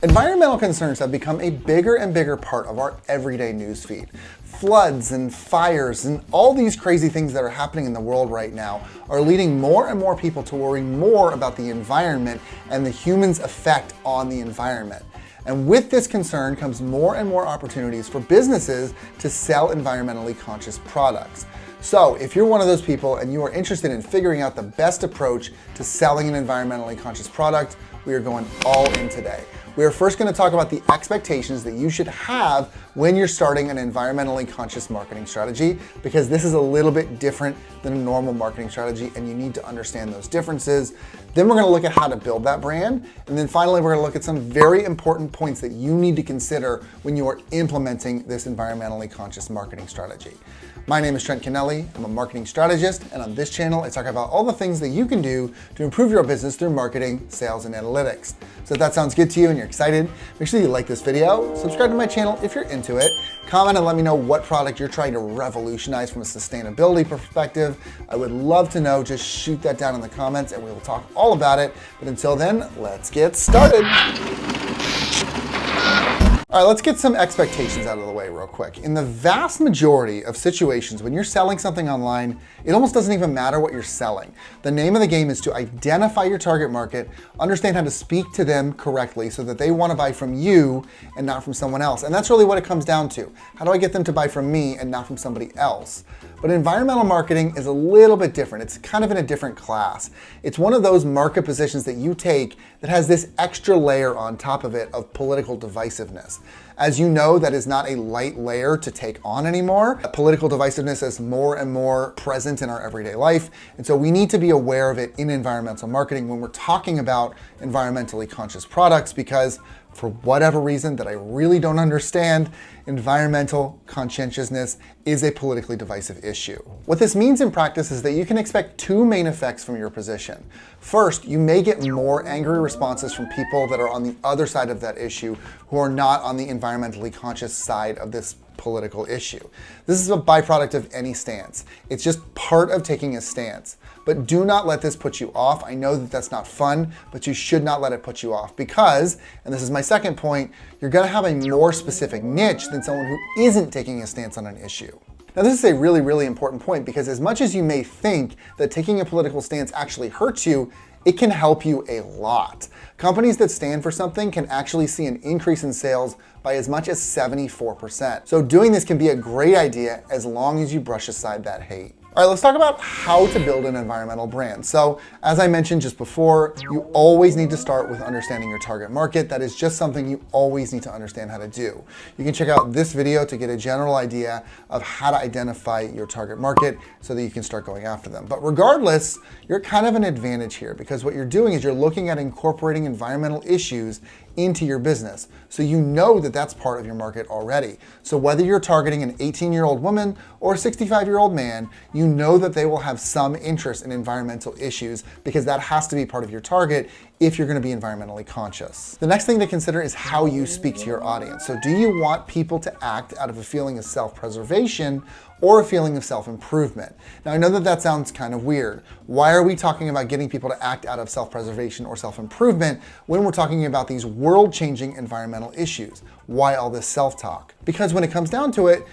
Environmental concerns have become a bigger and bigger part of our everyday newsfeed. Floods and fires and all these crazy things that are happening in the world right now are leading more and more people to worry more about the environment and the human's effect on the environment. And with this concern comes more and more opportunities for businesses to sell environmentally conscious products. So if you're one of those people and you are interested in figuring out the best approach to selling an environmentally conscious product, we are going all in today. We are first going to talk about the expectations that you should have when you're starting an environmentally conscious marketing strategy, because this is a little bit different than a normal marketing strategy and you need to understand those differences. Then we're going to look at how to build that brand. And then finally, we're going to look at some very important points that you need to consider when you are implementing this environmentally conscious marketing strategy. My name is Trent Kennelly. I'm a marketing strategist, and on this channel, I talk about all the things that you can do to improve your business through marketing, sales, and analytics. So if that sounds good to you and you're excited, make sure you like this video, subscribe to my channel if you're into it, comment and let me know what product you're trying to revolutionize from a sustainability perspective. I would love to know. Just shoot that down in the comments and we will talk all about it. But until then, let's get started. All right, let's get some expectations out of the way real quick. In the vast majority of situations, when you're selling something online, it almost doesn't even matter what you're selling. The name of the game is to identify your target market, understand how to speak to them correctly so that they want to buy from you and not from someone else. And that's really what it comes down to. How do I get them to buy from me and not from somebody else? But environmental marketing is a little bit different. It's kind of in a different class. It's one of those market positions that you take that has this extra layer on top of it of political divisiveness. As you know, that is not a light layer to take on anymore. Political divisiveness is more and more present in our everyday life. And so we need to be aware of it in environmental marketing when we're talking about environmentally conscious products, because for whatever reason that I really don't understand, environmental conscientiousness is a politically divisive issue. What this means in practice is that you can expect two main effects from your position. First, you may get more angry responses from people that are on the other side of that issue who are not on the environmentally conscious side of this political issue. This is a byproduct of any stance. It's just part of taking a stance. But do not let this put you off. I know that that's not fun, but you should not let it put you off because, and this is my second point, you're gonna have a more specific niche than someone who isn't taking a stance on an issue. Now this is a really, really important point because as much as you may think that taking a political stance actually hurts you, it can help you a lot. Companies that stand for something can actually see an increase in sales by as much as 74%. So doing this can be a great idea as long as you brush aside that hate. All right, let's talk about how to build an environmental brand. So as I mentioned just before, you always need to start with understanding your target market. That is just something you always need to understand how to do. You can check out this video to get a general idea of how to identify your target market so that you can start going after them. But regardless, you're kind of an advantage here because what you're doing is you're looking at incorporating environmental issues into your business. So you know that that's part of your market already. So whether you're targeting an 18-year-old woman or a 65-year-old man, you know that they will have some interest in environmental issues because that has to be part of your target if you're going to be environmentally conscious. The next thing to consider is how you speak to your audience. So do you want people to act out of a feeling of self-preservation or a feeling of self-improvement? Now I know that that sounds kind of weird. Why are we talking about getting people to act out of self-preservation or self-improvement when we're talking about these world-changing environmental issues? Why all this self-talk? Because when it comes down to it,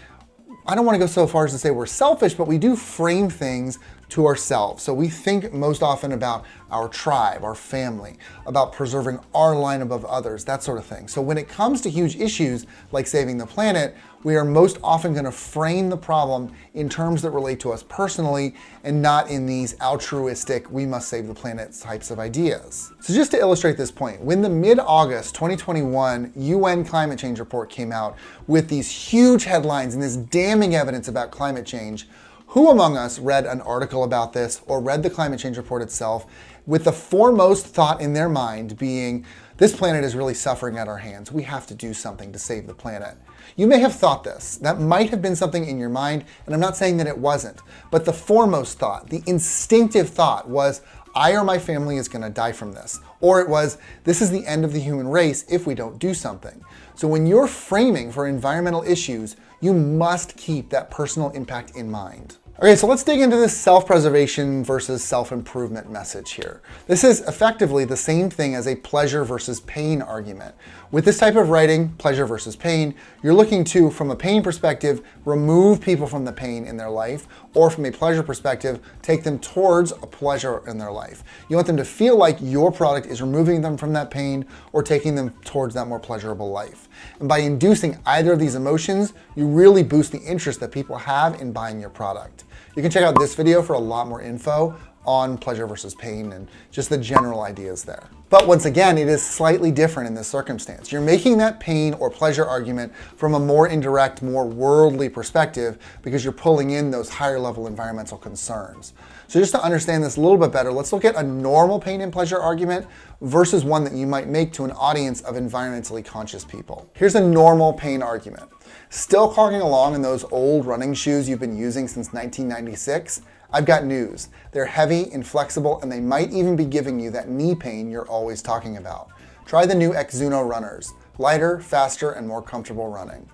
I don't want to go so far as to say we're selfish, but we do frame things to ourselves. So we think most often about our tribe, our family, about preserving our line above others, that sort of thing. So when it comes to huge issues like saving the planet, we are most often going to frame the problem in terms that relate to us personally and not in these altruistic, we must save the planet types of ideas. So just to illustrate this point, when the mid-August 2021 UN climate change report came out with these huge headlines and this damning evidence about climate change, who among us read an article about this or read the climate change report itself with the foremost thought in their mind being, this planet is really suffering at our hands. We have to do something to save the planet. You may have thought this. That might have been something in your mind, and I'm not saying that it wasn't. But the foremost thought, the instinctive thought was, I or my family is going to die from this. Or it was, this is the end of the human race if we don't do something. So when you're framing for environmental issues, you must keep that personal impact in mind. Okay, so let's dig into this self-preservation versus self-improvement message here. This is effectively the same thing as a pleasure versus pain argument. With this type of writing, pleasure versus pain, you're looking to, from a pain perspective, remove people from the pain in their life, or from a pleasure perspective, take them towards a pleasure in their life. You want them to feel like your product is removing them from that pain or taking them towards that more pleasurable life. And by inducing either of these emotions, you really boost the interest that people have in buying your product. You can check out this video for a lot more info on pleasure versus pain and just the general ideas there. But once again, it is slightly different in this circumstance. You're making that pain or pleasure argument from a more indirect, more worldly perspective because you're pulling in those higher level environmental concerns. So just to understand this a little bit better, let's look at a normal pain and pleasure argument versus one that you might make to an audience of environmentally conscious people. Here's a normal pain argument. Still clogging along in those old running shoes you've been using since 1996? I've got news. They're heavy, inflexible, and they might even be giving you that knee pain you're always talking about. Try the new Exuno runners. Lighter, faster, and more comfortable running.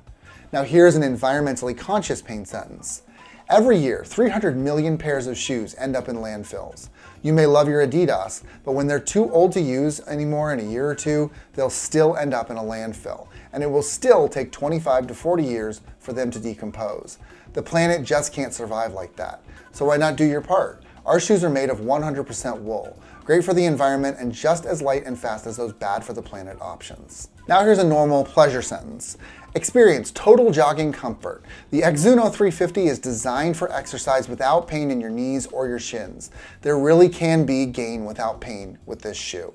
Now here's an environmentally conscious pain sentence. Every year, 300 million pairs of shoes end up in landfills. You may love your Adidas, but when they're too old to use anymore in a year or two, they'll still end up in a landfill, and it will still take 25 to 40 years for them to decompose. The planet just can't survive like that. So why not do your part? Our shoes are made of 100% wool, great for the environment and just as light and fast as those bad for the planet options. Now here's a normal pleasure sentence. Experience total jogging comfort. The Exuno 350 is designed for exercise without pain in your knees or your shins. There really can be gain without pain with this shoe.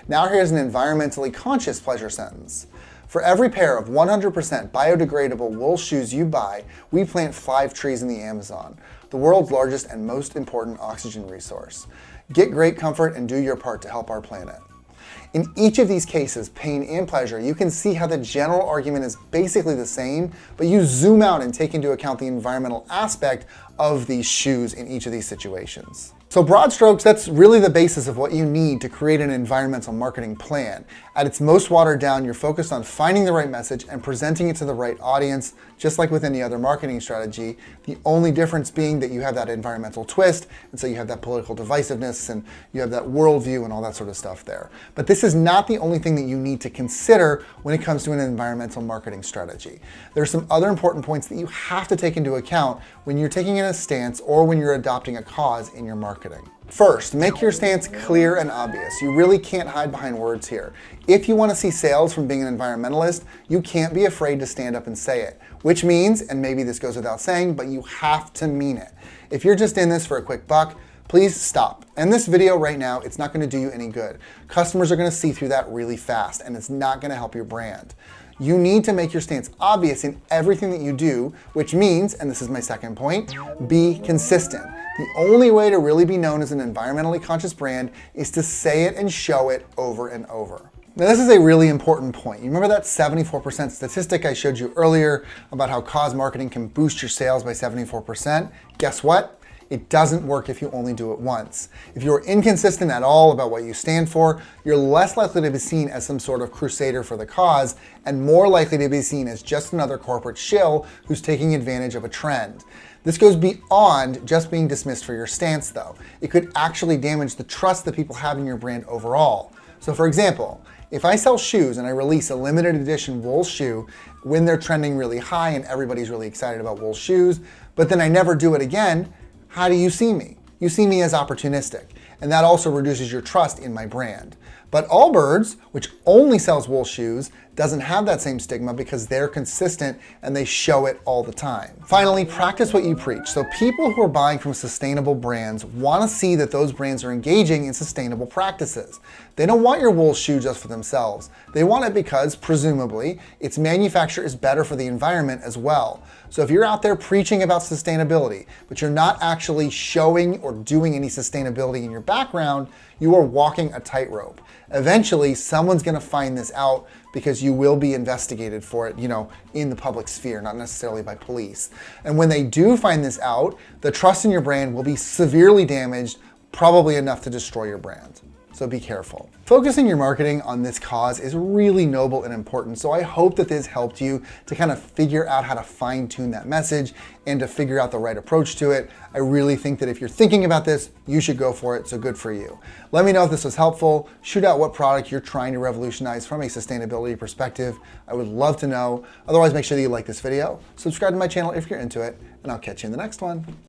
Now here's an environmentally conscious pleasure sentence. For every pair of 100% biodegradable wool shoes you buy, we plant 5 trees in the Amazon, the world's largest and most important oxygen resource. Get great comfort and do your part to help our planet. In each of these cases, pain and pleasure, you can see how the general argument is basically the same, but you zoom out and take into account the environmental aspect of these shoes in each of these situations. So broad strokes, that's really the basis of what you need to create an environmental marketing plan. At its most watered down, you're focused on finding the right message and presenting it to the right audience, just like with any other marketing strategy. The only difference being that you have that environmental twist, and so you have that political divisiveness, and you have that worldview and all that sort of stuff there. But this is not the only thing that you need to consider when it comes to an environmental marketing strategy. There are some other important points that you have to take into account when you're taking a stance or when you're adopting a cause in your marketing. First, make your stance clear and obvious. You really can't hide behind words here. If you want to see sales from being an environmentalist, you can't be afraid to stand up and say it, which means, and maybe this goes without saying, but you have to mean it. If you're just in this for a quick buck, please stop. And this video right now, it's not going to do you any good. Customers are going to see through that really fast, and it's not going to help your brand. You need to make your stance obvious in everything that you do, which means, and this is my second point, be consistent. The only way to really be known as an environmentally conscious brand is to say it and show it over and over. Now this is a really important point. You remember that 74% statistic I showed you earlier about how cause marketing can boost your sales by 74%? Guess what? It doesn't work if you only do it once. If you're inconsistent at all about what you stand for, you're less likely to be seen as some sort of crusader for the cause and more likely to be seen as just another corporate shill who's taking advantage of a trend. This goes beyond just being dismissed for your stance though. It could actually damage the trust that people have in your brand overall. So for example, if I sell shoes and I release a limited edition wool shoe when they're trending really high and everybody's really excited about wool shoes, but then I never do it again, how do you see me? You see me as opportunistic, and that also reduces your trust in my brand. But Allbirds, which only sells wool shoes, doesn't have that same stigma because they're consistent and they show it all the time. Finally, practice what you preach. So people who are buying from sustainable brands want to see that those brands are engaging in sustainable practices. They don't want your wool shoe just for themselves. They want it because, presumably, its manufacture is better for the environment as well. So if you're out there preaching about sustainability, but you're not actually showing or doing any sustainability in your background, you are walking a tightrope. Eventually, someone's going to find this out because you will be investigated for it, in the public sphere, not necessarily by police. And when they do find this out, the trust in your brand will be severely damaged, probably enough to destroy your brand. so be careful. Focusing your marketing on this cause is really noble and important, so I hope that this helped you to kind of figure out how to fine-tune that message and to figure out the right approach to it. I really think that if you're thinking about this, you should go for it, so good for you. Let me know if this was helpful. Shoot out what product you're trying to revolutionize from a sustainability perspective. I would love to know. Otherwise, make sure that you like this video, subscribe to my channel if you're into it, and I'll catch you in the next one.